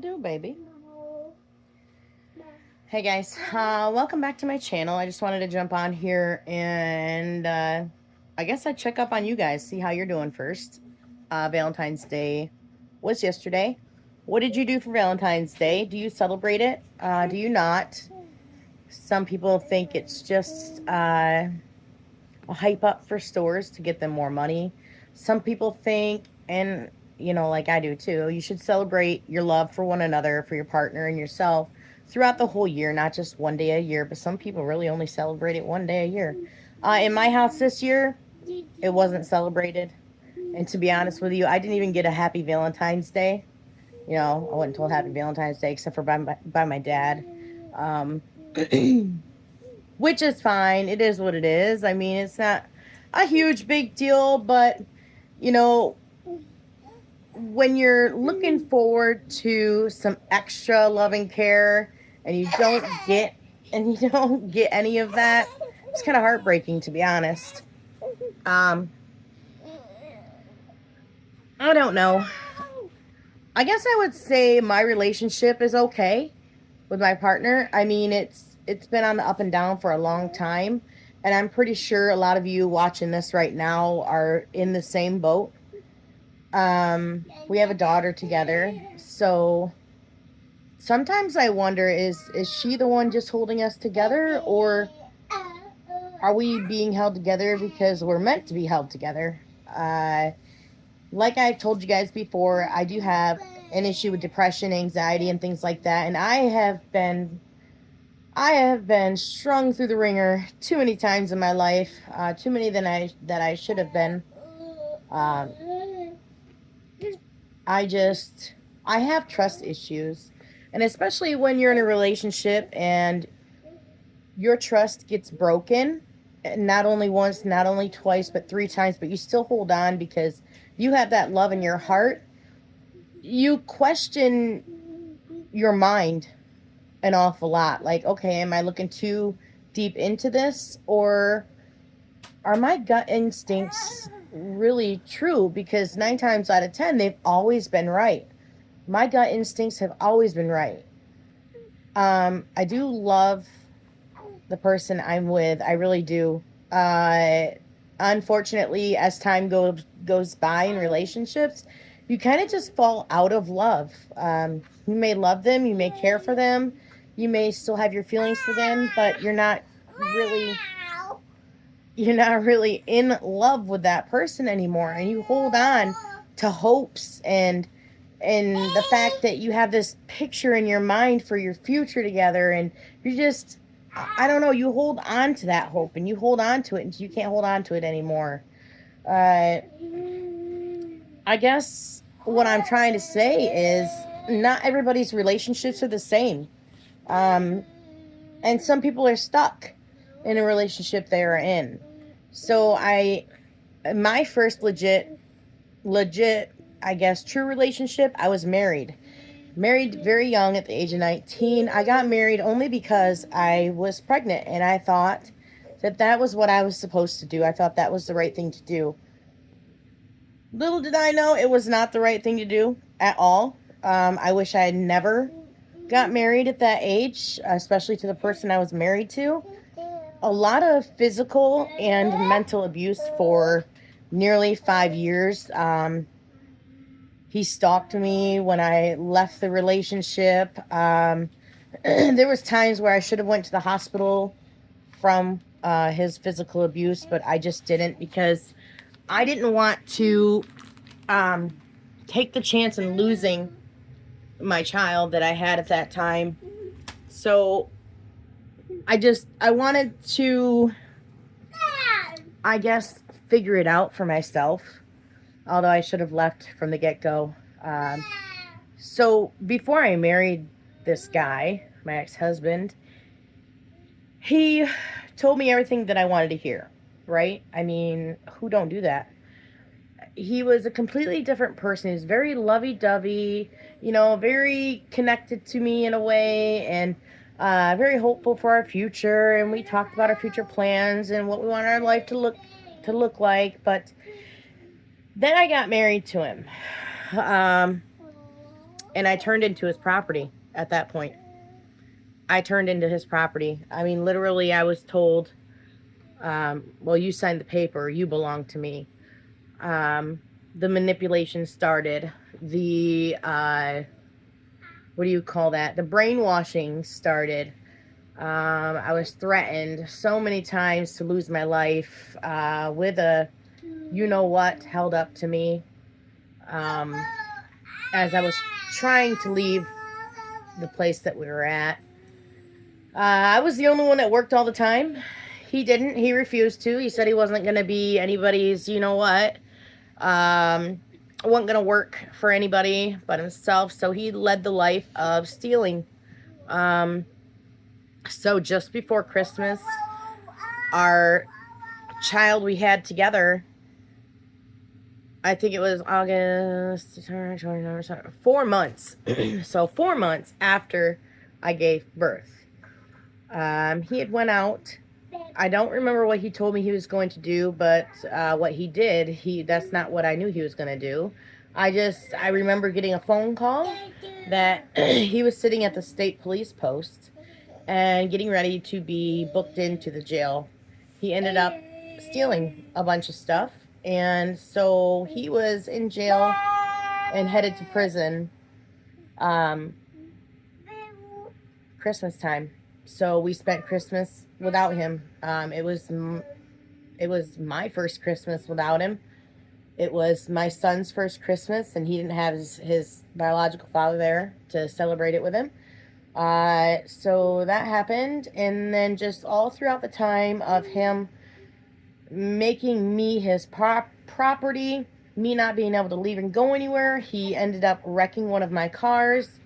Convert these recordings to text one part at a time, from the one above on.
Do, baby. Hey guys, welcome back to my channel. I just wanted to jump on here and I guess I'd check up on you guys, see how you're doing first. Valentine's Day was yesterday. What did you do for Valentine's Day? Do you celebrate it? Do you not? Some people think it's just a hype up for stores to get them more money. Some people think, and like I do too, you should celebrate your love for one another, for your partner and yourself throughout the whole year, not just one day a year. But some people really only celebrate it one day a year. In my house this year, it wasn't celebrated. And to be honest with you, I didn't even get a happy Valentine's Day. I wasn't told happy Valentine's Day except for by my dad. Um, which is fine. It is what it is. I mean, it's not a huge big deal, but you know, when you're looking forward to some extra loving care and you don't get any of that, it's kind of heartbreaking, to be honest. Um, I don't know. I guess I would say my relationship is okay with my partner. I mean, it's been on the up and down for a long time, and I'm pretty sure a lot of you watching this right now are in the same boat. We have a daughter together, so sometimes I wonder, is she the one just holding us together, or are we being held together because we're meant to be held together? Like I've told you guys before, I do have an issue with depression, anxiety, and things like that, and I have been strung through the ringer too many times in my life, too many that I should have been. Um, I have trust issues, and especially when you're in a relationship and your trust gets broken, not only once, not only twice, but three times, but you still hold on because you have that love in your heart. You question your mind an awful lot. Like, okay, am I looking too deep into this, or are my gut instincts really true? Because 9 times out of 10, they've always been right. My gut instincts have always been right. I do love the person I'm with. I really do. Uh, Unfortunately, as time goes by in relationships, you kind of just fall out of love. You may love them, you may care for them, you may still have your feelings for them, but really you're not really in love with that person anymore, and you hold on to hopes and the fact that you have this picture in your mind for your future together, and you just, I don't know, you hold on to that hope and you hold on to it until you can't hold on to it anymore. uh, I guess what I'm trying to say is not everybody's relationships are the same. um, and some people are stuck in a relationship they are in. So my first legit, I guess, true relationship, I was married very young at the age of 19. I got married only because I was pregnant, and I thought that was what I was supposed to do. I thought that was the right thing to do. Little did I know it was not the right thing to do at all. I wish I had never got married at that age, especially to the person I was married to. A lot of physical and mental abuse for nearly 5 years. He stalked me when I left the relationship. There was times where I should have went to the hospital from his physical abuse, but I just didn't because I didn't want to um, take the chance in losing my child that I had at that time. So I wanted to, I guess, figure it out for myself, although I should have left from the get-go. So before I married this guy, my ex-husband, he told me everything that I wanted to hear, right? I mean, who don't do that? He was a completely different person. He was very lovey-dovey, very connected to me in a way, and very hopeful for our future. And we talked about our future plans and what we want our life to look like. But then I got married to him. Um, And I turned into his property at that point. I turned into his property. I mean, literally, I was told, well, you signed the paper, you belong to me. The manipulation started. What do you call that? The brainwashing started. I was threatened so many times to lose my life with a you know what held up to me um, as I was trying to leave the place that we were at. I was the only one that worked all the time. He didn't. He refused to. He said he wasn't going to be anybody's, you know what. Wasn't going to work for anybody but himself. So he led the life of stealing. So just before Christmas, our child we had together, I think it was August, 4 months. So 4 months after I gave birth. He had went out. I don't remember what he told me he was going to do, but what he did, that's not what I knew he was going to do. I remember getting a phone call that he was sitting at the state police post and getting ready to be booked into the jail. He ended up stealing a bunch of stuff, and so he was in jail and headed to prison Christmas time. So we spent Christmas without him. It was my first Christmas without him. It was my son's first Christmas, and he didn't have his biological father there to celebrate it with him. So that happened, and then just all throughout the time of him making me his property, me not being able to leave and go anywhere, he ended up wrecking one of my cars.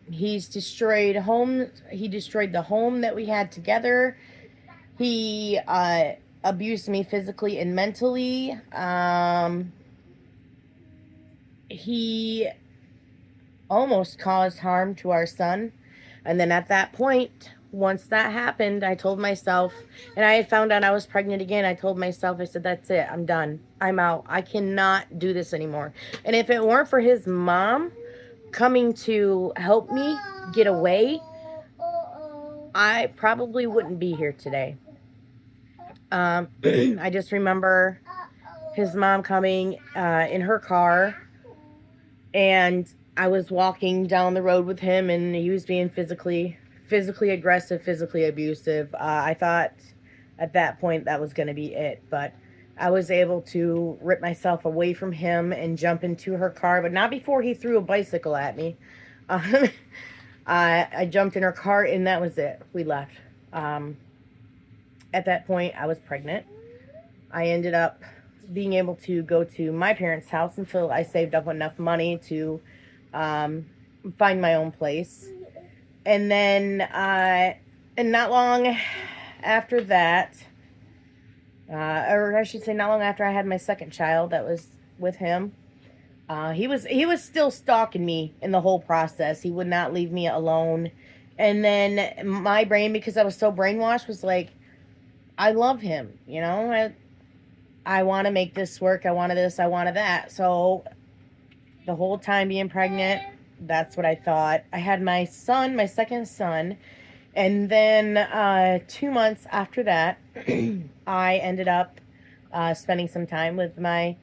He destroyed the home that we had together. He abused me physically and mentally. He almost caused harm to our son. And then at that point, once that happened, I told myself, and I had found out I was pregnant again. I told myself, I said, that's it. I'm done. I'm out. I cannot do this anymore. And if it weren't for his mom coming to help me get away, I probably wouldn't be here today. I just remember his mom coming in her car, and I was walking down the road with him, and he was being physically aggressive, physically abusive. I thought at that point that was going to be it, but I was able to rip myself away from him and jump into her car, but not before he threw a bicycle at me. I jumped in her car, and that was it. We left. At that point, I was pregnant. I ended up being able to go to my parents' house until I saved up enough money to find my own place. And then, and not long after that, or I should say not long after I had my second child that was with him, he was still stalking me in the whole process. He would not leave me alone. And then my brain, because I was so brainwashed, was like, I love him, you know? I want to make this work. I wanted this, I wanted that. So the whole time being pregnant, that's what I thought. I had my son, my second son, and then 2 months after that, I ended up spending some time with my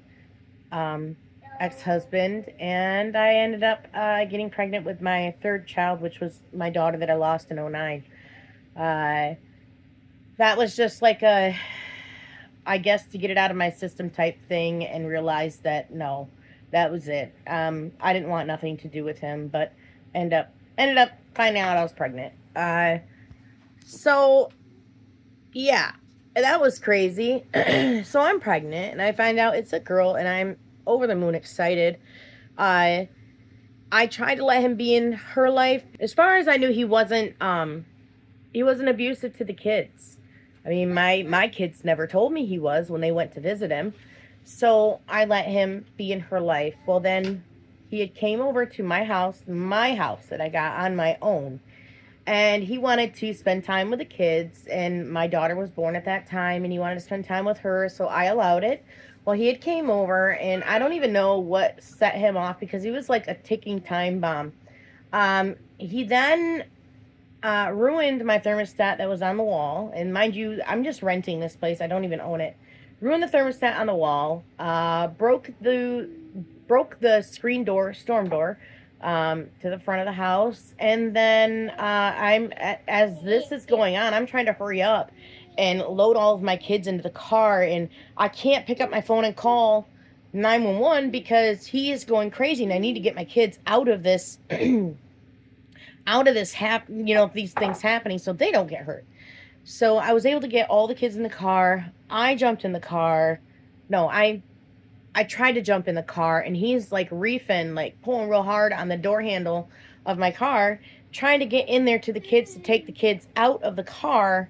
ex-husband, and I ended up getting pregnant with my third child, which was my daughter that I lost in 2009. That was just like I guess to get it out of my system type thing, and realize that no, that was it. I didn't want nothing to do with him, but ended up finding out I was pregnant. So yeah, that was crazy. So I'm pregnant, and I find out it's a girl, and I'm over the moon excited. I tried to let him be in her life. As far as I knew, he wasn't abusive to the kids. I mean, my kids never told me he was when they went to visit him. So I let him be in her life. Well, then he had came over to my house that I got on my own. And he wanted to spend time with the kids. And my daughter was born at that time, and he wanted to spend time with her. So I allowed it. Well, he had came over, and I don't even know what set him off because he was like a ticking time bomb. He then ruined my thermostat that was on the wall. And mind you, I'm just renting this place. I don't even own it. Ruined the thermostat on the wall. Broke the screen door, storm door, to the front of the house. And then as this is going on, I'm trying to hurry up and load all of my kids into the car, and I can't pick up my phone and call 911 because he is going crazy, and I need to get my kids out of this these things happening so they don't get hurt. So I was able to get all the kids in the car. I jumped in the car. No, I tried to jump in the car, and he's like reefing, like pulling real hard on the door handle of my car, trying to get in there to the kids to take the kids out of the car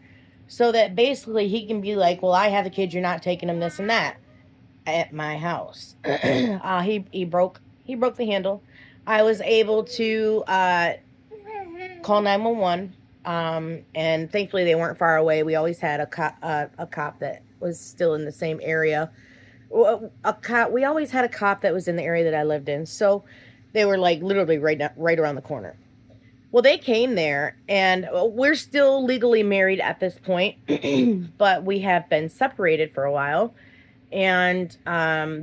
so that basically he can be like, well, I have the kids, you're not taking them, this and that at my house. He broke the handle. I was able to call 911. And thankfully they weren't far away. We always had a cop that was still in the same area. We always had a cop that was in the area that I lived in. So they were like literally right around the corner. Well, they came there, and we're still legally married at this point, but we have been separated for a while. And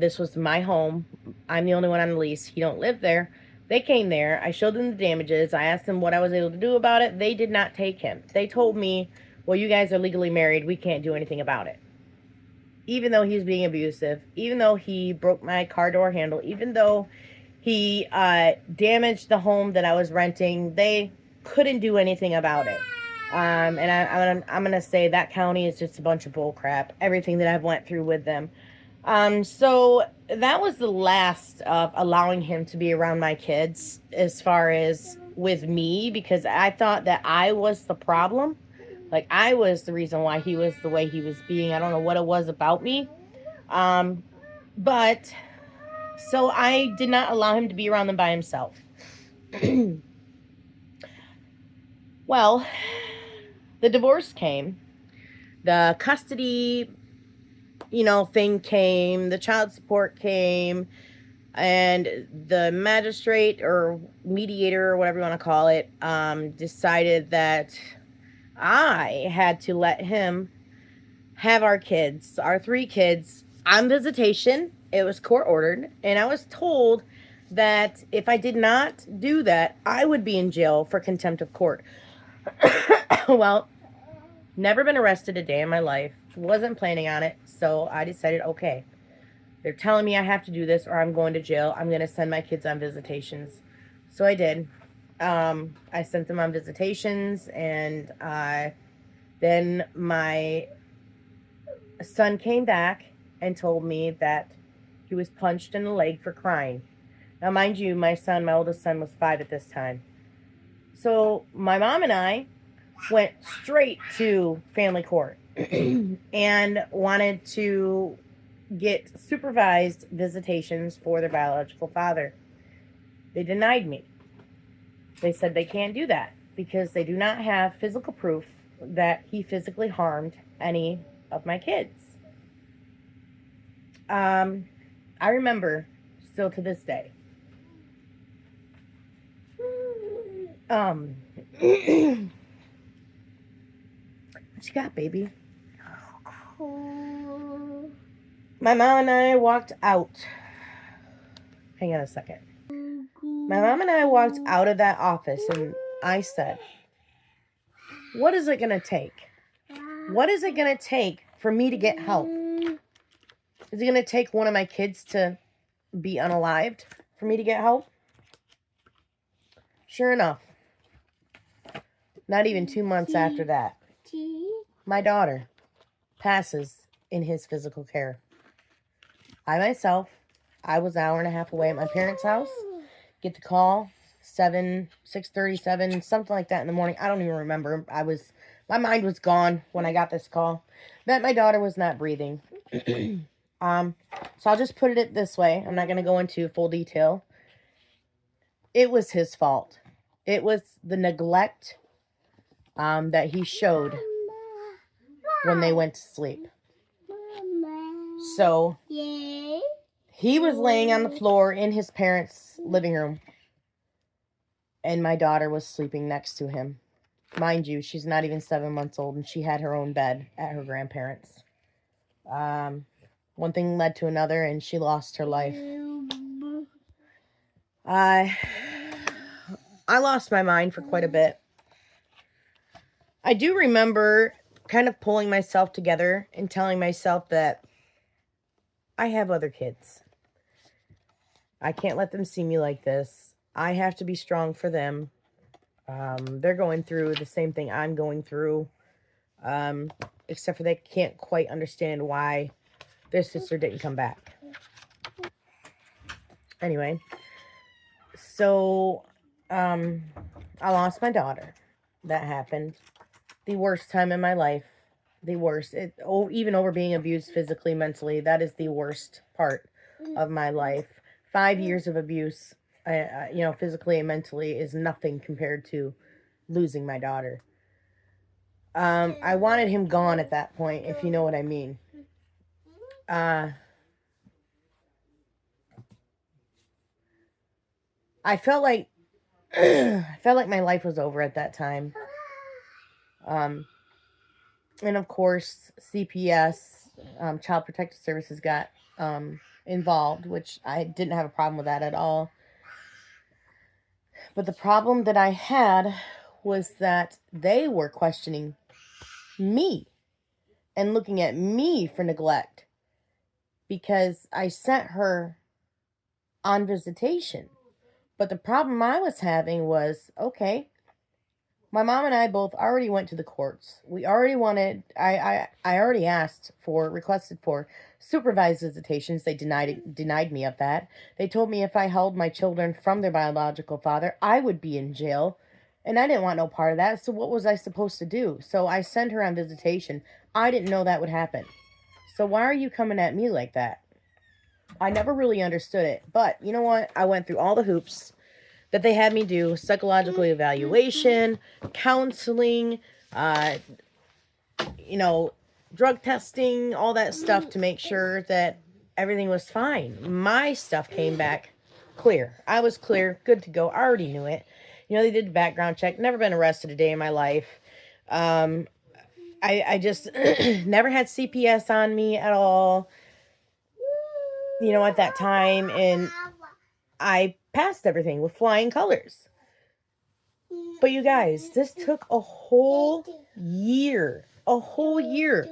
this was my home. I'm the only one on the lease. He don't live there. They came there. I showed them the damages. I asked them what I was able to do about it. They did not take him. They told me, well, you guys are legally married. We can't do anything about it. Even though he's being abusive, even though he broke my car door handle, even though he damaged the home that I was renting, they couldn't do anything about it. And I'm going to say that county is just a bunch of bull crap. Everything that I've went through with them. So that was the last of allowing him to be around my kids as far as with me, because I thought that I was the problem. Like, I was the reason why he was the way he was being. I don't know what it was about me. But so I did not allow him to be around them by himself. Well, the divorce came. The custody, thing came. The child support came. And the magistrate or mediator or whatever you want to call it decided that I had to let him have our 3 kids, on visitation. It was court ordered. And I was told that if I did not do that, I would be in jail for contempt of court. Well, never been arrested a day in my life. Wasn't planning on it. So I decided, okay, they're telling me I have to do this or I'm going to jail. I'm going to send my kids on visitations. So I did. I sent them on visitations, and then my son came back and told me that he was punched in the leg for crying. Now, mind you, my oldest son was 5 at this time. So my mom and I went straight to family court and wanted to get supervised visitations for their biological father. They denied me. They said they can't do that because they do not have physical proof that he physically harmed any of my kids. I remember still to this day. What you got, baby? My mom and I walked out. Hang on a second. My mom and I walked out of that office, and I said, what is it going to take? What is it going to take for me to get help? Is it going to take one of my kids to be unalived for me to get help? Sure enough, not even 2 months after that, my daughter passes in his physical care. I was an hour and a half away at my parents' house. Get the call, 6:37, something like that in the morning. I don't even remember. My mind was gone when I got this call. That my daughter was not breathing. So I'll just put it this way. I'm not going to go into full detail. It was his fault. It was the neglect that he showed when they went to sleep. So he was laying on the floor in his parents' living room, and my daughter was sleeping next to him. Mind you, she's not even 7 months old, and she had her own bed at her grandparents'. One thing led to another, and she lost her life. I lost my mind for quite a bit. I do remember kind of pulling myself together and telling myself that I have other kids. I can't let them see me like this. I have to be strong for them. They're going through the same thing I'm going through, except for they can't quite understand why their sister didn't come back. Anyway, so I lost my daughter. That happened. The worst time in my life. The worst. Even over being abused physically, mentally, that is the worst part of my life. 5 years of abuse, physically and mentally, is nothing compared to losing my daughter. I wanted him gone at that point, if you know what I mean. I felt like my life was over at that time. And of course, CPS, Child Protective Services, got involved, which I didn't have a problem with that at all. But the problem that I had was that they were questioning me and looking at me for neglect because I sent her on visitation. But the problem I was having was, okay, my mom and I both already went to the courts. We already I already requested for supervised visitations. They denied me of that. They told me if I held my children from their biological father, I would be in jail. And I didn't want no part of that. So what was I supposed to do? So I sent her on visitation. I didn't know that would happen. So why are you coming at me like that? I never really understood it. But you know what? I went through all the hoops that they had me do: psychological evaluation, counseling, drug testing, all that stuff to make sure that everything was fine. My stuff came back clear. I was clear, good to go. I already knew it. They did a background check. Never been arrested a day in my life. I just never had CPS on me at all, at that time. And I passed everything with flying colors. But you guys, this took a whole year. A whole year.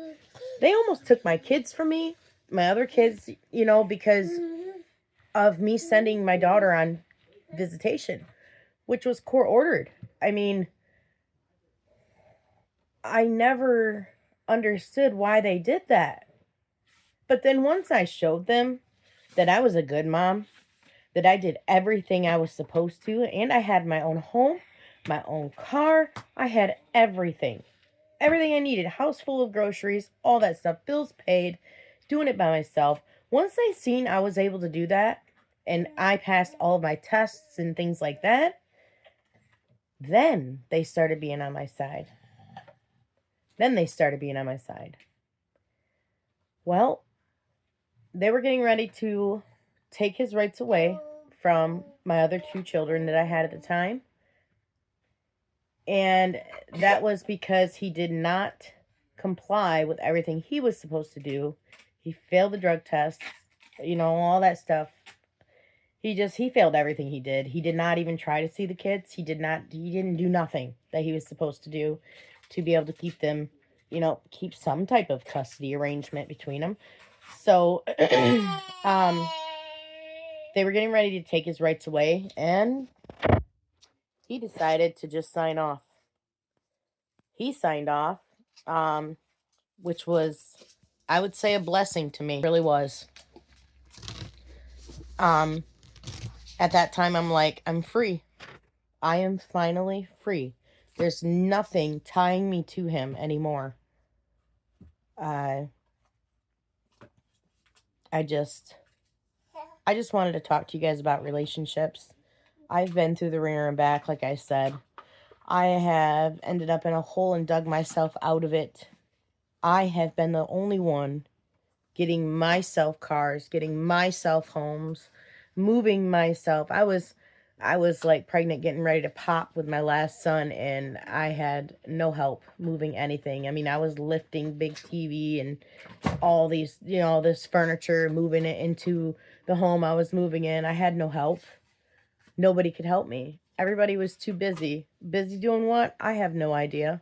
They almost took my kids from me, my other kids, because of me sending my daughter on visitation, which was court ordered. I mean, I never understood why they did that. But then once I showed them that I was a good mom, that I did everything I was supposed to, and I had my own home, my own car, I had everything. Everything I needed, house full of groceries, all that stuff, bills paid, doing it by myself. Once they seen I was able to do that, and I passed all of my tests and things like that, then they started being on my side. Well, they were getting ready to take his rights away from my other 2 children that I had at the time. And that was because he did not comply with everything he was supposed to do. He failed the drug tests, all that stuff. He failed everything he did. He did not even try to see the kids. He didn't do nothing that he was supposed to do to be able to keep them, keep some type of custody arrangement between them. So, they were getting ready to take his rights away, and he decided to just sign off. He signed off, which was, I would say, a blessing to me. It really was. At that time, I'm like, I'm free. I am finally free. There's nothing tying me to him anymore. I just wanted to talk to you guys about relationships. I've been through the ringer and back, like I said. I have ended up in a hole and dug myself out of it. I have been the only one getting myself cars, getting myself homes, moving myself. I was like pregnant, getting ready to pop with my last son, and I had no help moving anything. I mean, I was lifting big TV and all these, all this furniture, moving it into the home I was moving in. I had no help. Nobody could help me. Everybody was too busy. Busy doing what? I have no idea.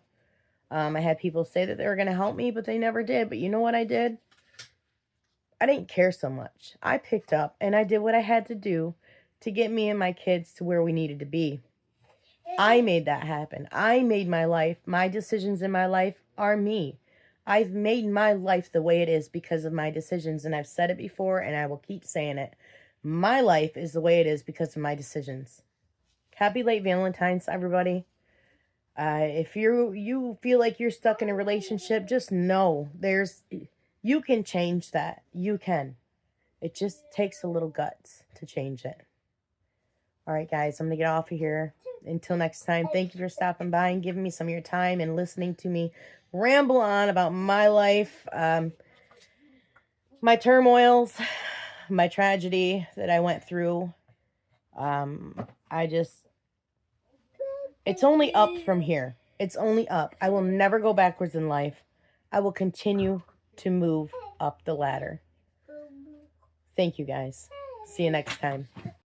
I had people say that they were going to help me, but they never did. But you know what I did? I didn't care so much. I picked up and I did what I had to do to get me and my kids to where we needed to be. I made that happen. I made my life. My decisions in my life are me. I've made my life the way it is because of my decisions, and I've said it before and I will keep saying it. My life is the way it is because of my decisions. Happy late Valentine's, everybody. If you feel like you're stuck in a relationship, just know you can change that. You can. It just takes a little guts to change it. All right, guys, I'm going to get off of here. Until next time, thank you for stopping by and giving me some of your time and listening to me ramble on about my life, my turmoils, my tragedy that I went through. It's only up from here. It's only up. I will never go backwards in life. I will continue to move up the ladder. Thank you, guys. See you next time.